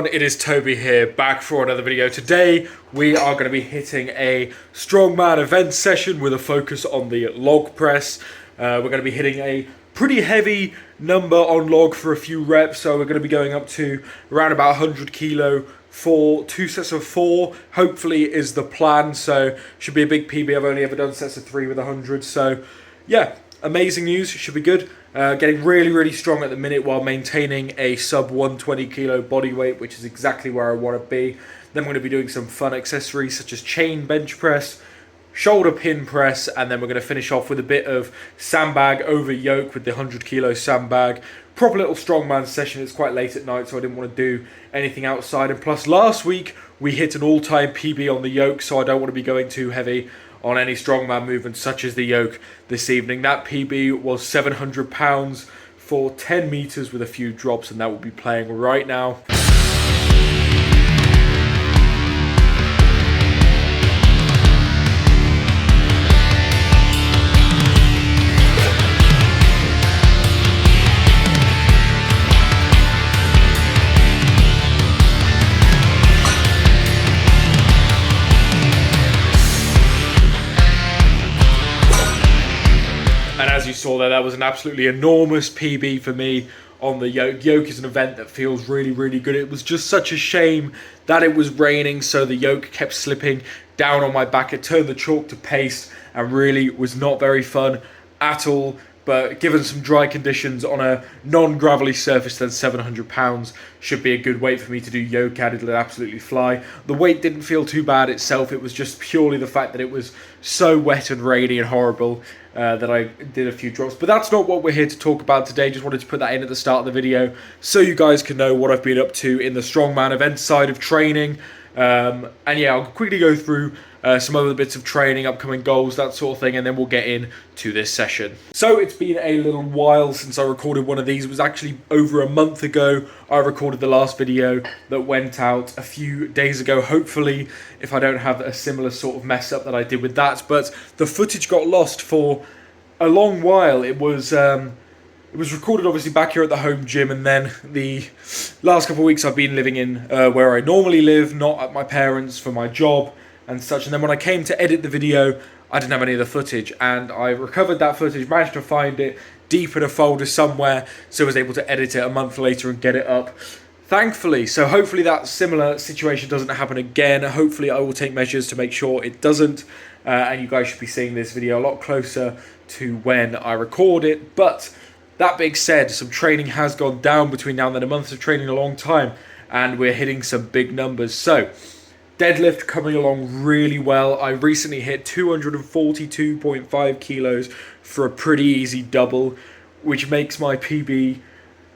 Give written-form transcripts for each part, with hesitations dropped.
everyone, it is Toby here, back for another video. Today we are going to be hitting a Strongman event session with a focus on the log press. We're going to be hitting a pretty heavy number on log for a few reps, so we're going to be going up to around about 100 kilo for 2 sets of 4, hopefully is the plan. So should be a big PB. I've only ever done sets of 3 with 100, so yeah, amazing news, should be good. Getting really strong at the minute while maintaining a sub 120 kilo body weight, which is exactly where I want to be. Then we're going to be doing some fun accessories such as chain bench press, shoulder pin press, and then we're going to finish off with a bit of sandbag over yoke with the 100 kilo sandbag. Proper little strongman session. It's quite late at night, so I didn't want to do anything outside. And plus last week we hit an all-time PB on the yoke, so I don't want to be going too heavy on any strongman movements such as the yoke this evening. That PB was 700 pounds for 10 meters with a few drops, and that will be playing right now. And as you saw there, that was an absolutely enormous PB for me on the yoke. Yoke is an event that feels really good. It was just such a shame that it was raining, so the yoke kept slipping down on my back. It turned the chalk to paste and really was not very fun at all. But given some dry conditions on a non-gravelly surface, then 700 pounds should be a good weight for me to do yoke at. It'll absolutely fly. The weight didn't feel too bad itself. It was just purely the fact that it was so wet and rainy and horrible that I did a few drops. But that's not what we're here to talk about today. Just wanted to put that in at the start of the video so you guys can know what I've been up to in the strongman event side of training. And yeah, I'll quickly go through some other bits of training, upcoming goals, that sort of thing, and then we'll get into this session. So it's been a little while since I recorded one of these. It was actually over a month ago I recorded the last video that went out a few days ago. Hopefully, if I don't have a similar sort of mess up that I did with that, but the footage got lost for a long while. It was recorded obviously back here at the home gym, and then the last couple of weeks I've been living in where I normally live, not at my parents' for my job and such. And then when I came to edit the video, I didn't have any of the footage, and I recovered that footage, managed to find it deep in a folder somewhere, so I was able to edit it a month later and get it up, thankfully. So hopefully that similar situation doesn't happen again. Hopefully I will take measures to make sure it doesn't, and you guys should be seeing this video a lot closer to when I record it. But that being said, some training has gone down between now and then. A month of training, a long time, and we're hitting some big numbers. So deadlift coming along really well. I recently hit 242.5 kilos for a pretty easy double, which makes my PB,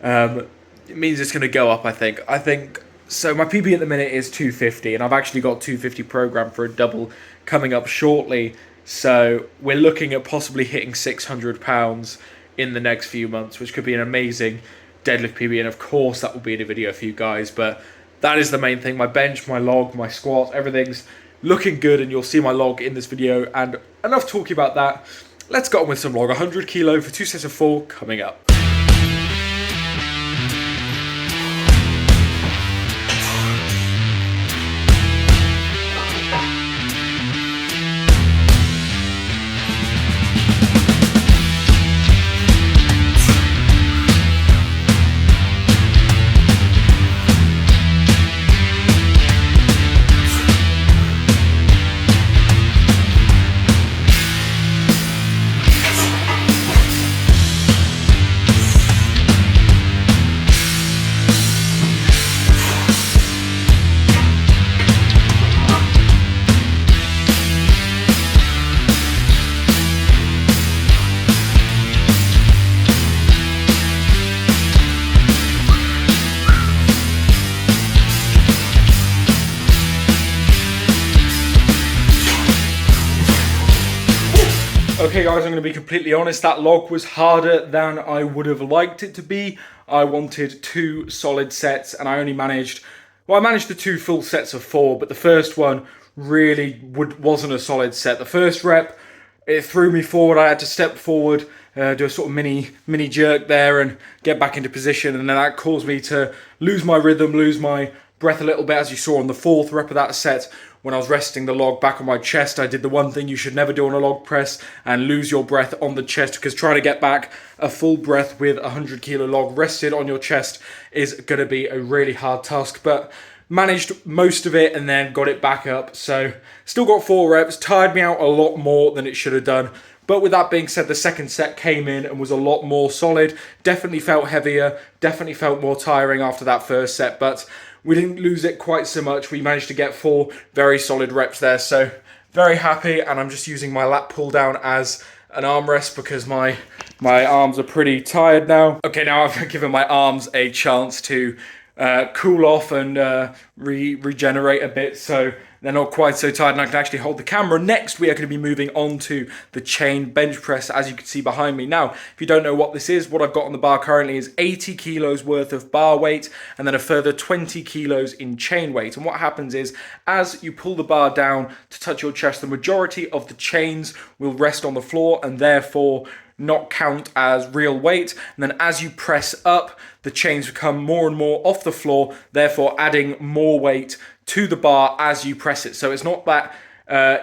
it means it's going to go up, I think. So my PB at the minute is 250, and I've actually got 250 programmed for a double coming up shortly. So we're looking at possibly hitting 600 pounds in the next few months, which could be an amazing deadlift PB, and of course that will be in a video for you guys. But that is the main thing. My bench, my log, my squat, everything's looking good, and you'll see my log in this video. And enough talking about that. Let's get on with some log. 100 kilo for 2 sets of 4 coming up. Okay guys, I'm going to be completely honest, that log was harder than I would have liked it to be. I wanted 2 solid sets, and I only managed, well, I managed the 2 full sets of 4, but the first one really wasn't a solid set. The first rep, it threw me forward. I had to step forward, do a sort of mini jerk there and get back into position, and then that caused me to lose my rhythm, lose my breath a little bit, as you saw on the 4th rep of that set. When I was resting the log back on my chest, I did the one thing you should never do on a log press and lose your breath on the chest, because trying to get back a full breath with a 100 kilo log rested on your chest is going to be a really hard task. But managed most of it and then got it back up. So still got 4 reps, tired me out a lot more than it should have done. But with that being said, the second set came in and was a lot more solid. Definitely felt heavier, definitely felt more tiring after that first set, but we didn't lose it quite so much. We managed to get 4 very solid reps there. So very happy, and I'm just using my lat pull down as an armrest because my arms are pretty tired now. Okay, now I've given my arms a chance to cool off and regenerate a bit, so they're not quite so tired and I can actually hold the camera. Next, we are going to be moving on to the chain bench press, as you can see behind me. Now, if you don't know what this is, what I've got on the bar currently is 80 kilos worth of bar weight and then a further 20 kilos in chain weight. And what happens is, as you pull the bar down to touch your chest, the majority of the chains will rest on the floor and therefore not count as real weight. And then as you press up, the chains become more and more off the floor, therefore adding more weight to the bar as you press it. So it's not that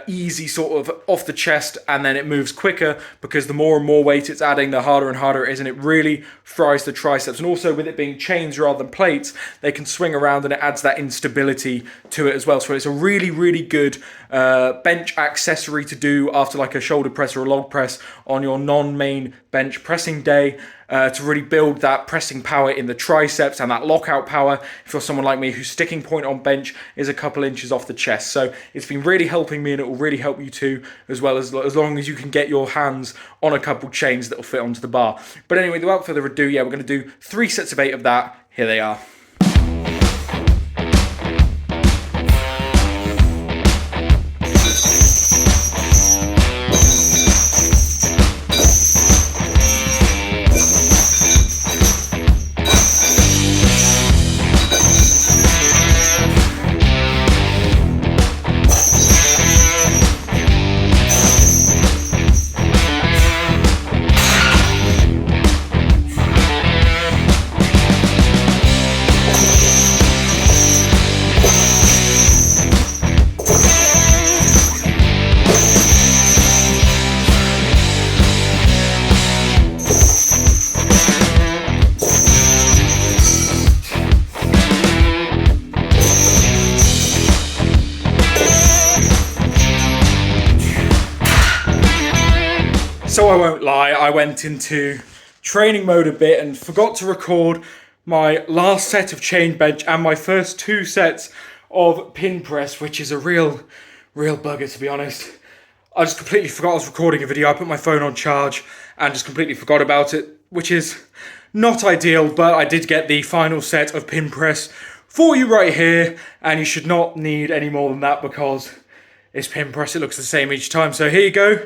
easy sort of off the chest and then it moves quicker, because the more and more weight it's adding, the harder and harder it is, and it really fries the triceps. And also with it being chains rather than plates, they can swing around and it adds that instability to it as well. So it's a really, really good bench accessory to do after like a shoulder press or a log press on your non-main bench pressing day, to really build that pressing power in the triceps and that lockout power if you're someone like me whose sticking point on bench is a couple inches off the chest. So it's been really helping me, and it will really help you too, as well, as long as you can get your hands on a couple chains that will fit onto the bar. But anyway, without further ado, yeah, we're going to do 3 sets of 8 of that. Here they are. So I won't lie, I went into training mode a bit and forgot to record my last set of chain bench and my first 2 sets of pin press, which is a real bugger, to be honest. I just completely forgot I was recording a video. I put my phone on charge and just completely forgot about it, which is not ideal, but I did get the final set of pin press for you right here, and you should not need any more than that because it's pin press. It looks the same each time. So here you go.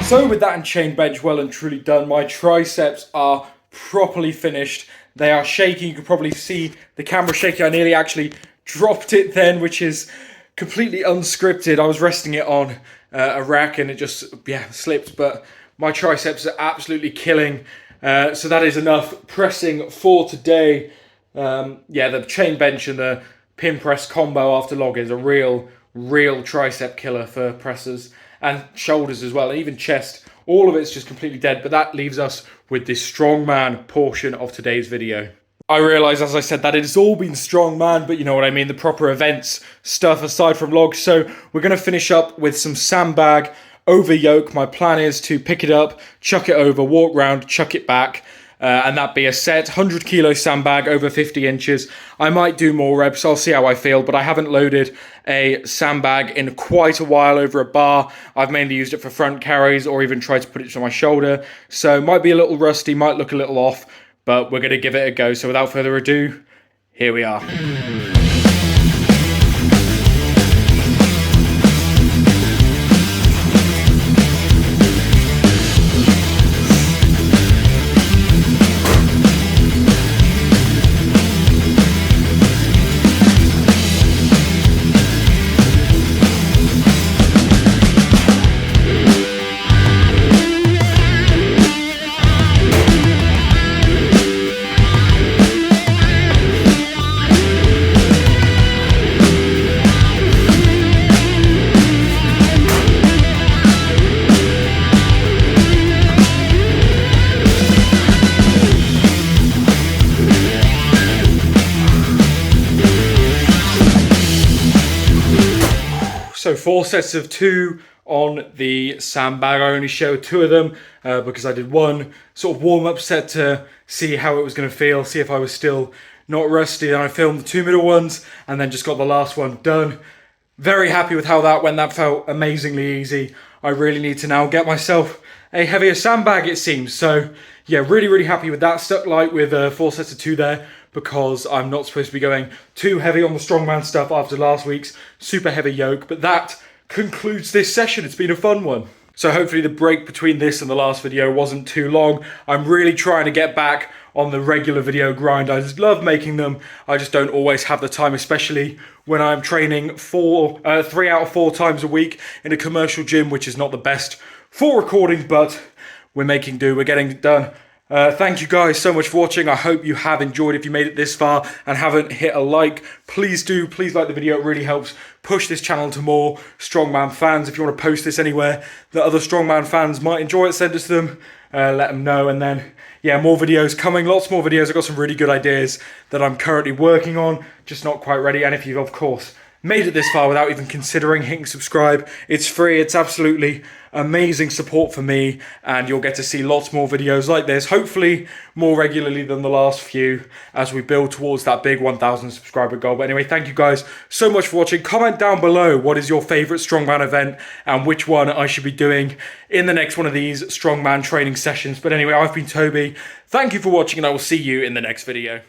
So with that and chain bench well and truly done, my triceps are properly finished. They are shaking. You can probably see the camera shaking. I nearly actually dropped it then, which is completely unscripted. I was resting it on a rack and it just, slipped. But my triceps are absolutely killing. So that is enough pressing for today. The chain bench and the pin press combo after log is a real tricep killer for pressers. And shoulders as well, and even chest. All of it's just completely dead, but that leaves us with this strongman portion of today's video. I realise, as I said, that it's all been strongman, but you know what I mean, the proper events stuff aside from logs. So we're going to finish up with some sandbag over yoke. My plan is to pick it up, chuck it over, walk round, chuck it back, and that be a set 100 kilo sandbag over 50 inches. I might do more reps, I'll see how I feel, but I haven't loaded a sandbag in quite a while over a bar. I've mainly used it for front carries or even tried to put it to my shoulder, so might be a little rusty, might look a little off, but we're going to give it a go. So without further ado, here we are. So 4 sets of 2 on the sandbag. I only showed 2 of them because I did one sort of warm-up set to see how it was going to feel, see if I was still not rusty. Then I filmed the 2 middle ones and then just got the last one done. Very happy with how that went. That felt amazingly easy. I really need to now get myself a heavier sandbag, it seems. So yeah, really happy with that. Stuck light with 4 sets of 2 there because I'm not supposed to be going too heavy on the strongman stuff after last week's super heavy yoke. But that concludes this session. It's been a fun one. So hopefully the break between this and the last video wasn't too long. I'm really trying to get back on the regular video grind. I just love making them. I just don't always have the time, especially when I'm training 3 out of 4 times a week in a commercial gym, which is not the best for recording, but we're making do, we're getting it done. Thank you guys so much for watching. I hope you have enjoyed. If you made it this far and haven't hit a like, please do. Please like the video. It really helps push this channel to more Strongman fans. If you want to post this anywhere that other Strongman fans might enjoy it, send it to them. Let them know. And then, yeah, more videos coming. Lots more videos. I've got some really good ideas that I'm currently working on, just not quite ready. And if you've, of course, made it this far without even considering hitting subscribe, it's free. It's absolutely amazing support for me, and you'll get to see lots more videos like this, hopefully more regularly than the last few, as we build towards that big 1,000 subscriber goal. But anyway, thank you guys so much for watching. Comment down below what is your favorite strongman event and which one I should be doing in the next one of these strongman training sessions. But anyway, I've been Toby. Thank you for watching, and I will see you in the next video.